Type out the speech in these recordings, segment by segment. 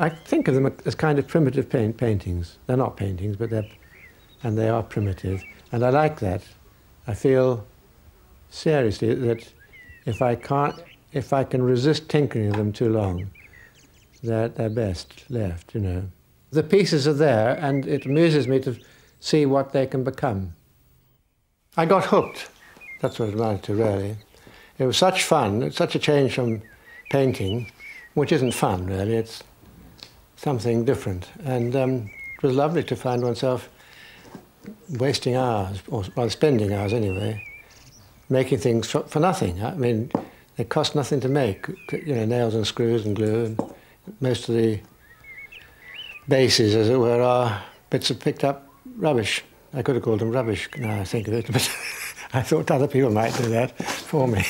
I think of them as kind of primitive paintings. They're not paintings, but they are primitive. And I like that. I feel seriously that if I can resist tinkering them too long, they're best left, you know. The pieces are there, and it amuses me to see what they can become. I got hooked. That's what it amounted to, really. It was such fun. It's such a change from painting, which isn't fun, really. It's something different. And it was lovely to find oneself wasting hours, or spending hours anyway, making things for nothing. I mean, they cost nothing to make. You know, nails and screws and glue. And most of the bases, as it were, are bits of picked up rubbish. I could have called them rubbish now I think of it, but I thought other people might do that for me.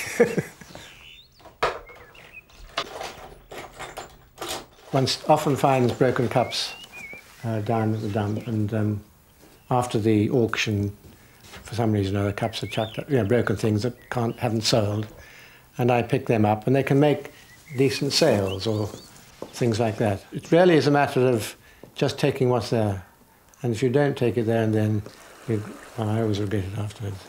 One often finds broken cups down at the dump, and after the auction, for some reason or other, cups are chucked up, you know, broken things that haven't sold, and I pick them up, and they can make decent sales or things like that. It really is a matter of just taking what's there, and if you don't take it there and then, I always regret it afterwards.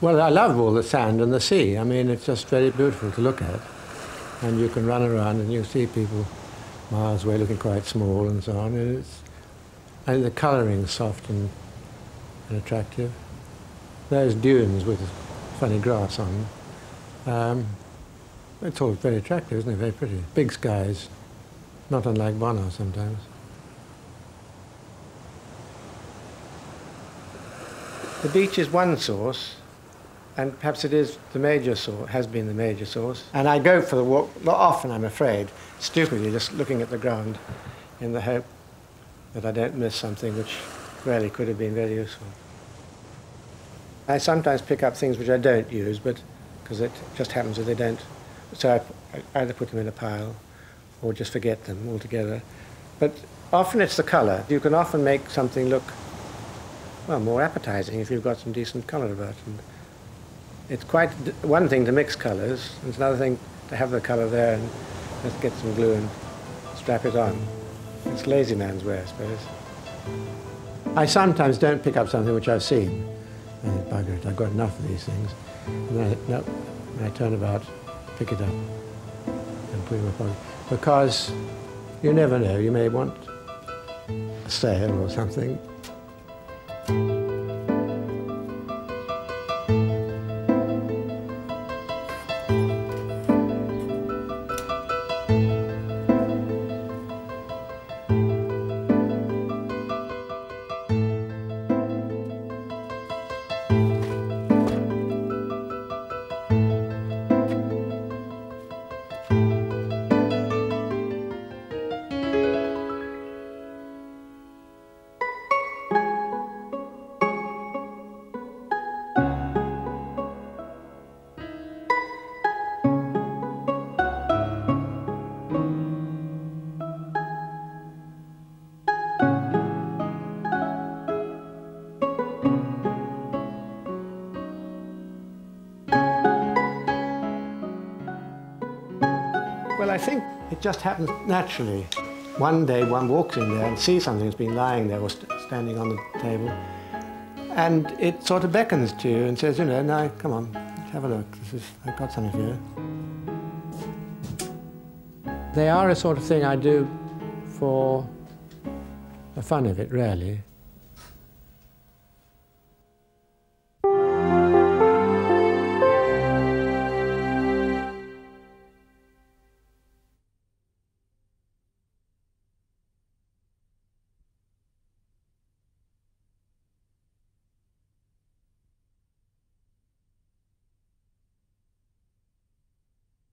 Well, I love all the sand and the sea. I mean, it's just very beautiful to look at. And you can run around and you see people miles away looking quite small and so on. And the colouring's soft and attractive. Those dunes with funny grass on them. It's all very attractive, isn't it? Very pretty. Big skies, not unlike Bono sometimes. The beach is one source, and perhaps it is the major source, has been the major source. And I go for the walk, not often I'm afraid, stupidly just looking at the ground in the hope that I don't miss something which really could have been very useful. I sometimes pick up things which I don't use, but because it just happens that they don't. So I either put them in a pile or just forget them altogether. But often it's the colour. You can often make something look, well, more appetizing if you've got some decent colour about it. It's quite one thing to mix colours, and it's another thing to have the colour there and just get some glue and strap it on. It's lazy man's way, I suppose. I sometimes don't pick up something which I've seen. And bugger it, I've got enough of these things. And when I turn about, pick it up and put it in my pocket. Because you never know, you may want a sale or something. Well, I think it just happens naturally. One day one walks in there and sees something that's been lying there or standing on the table, and it sort of beckons to you and says, you know, now, come on, have a look. I've got something for you. They are a sort of thing I do for the fun of it, really.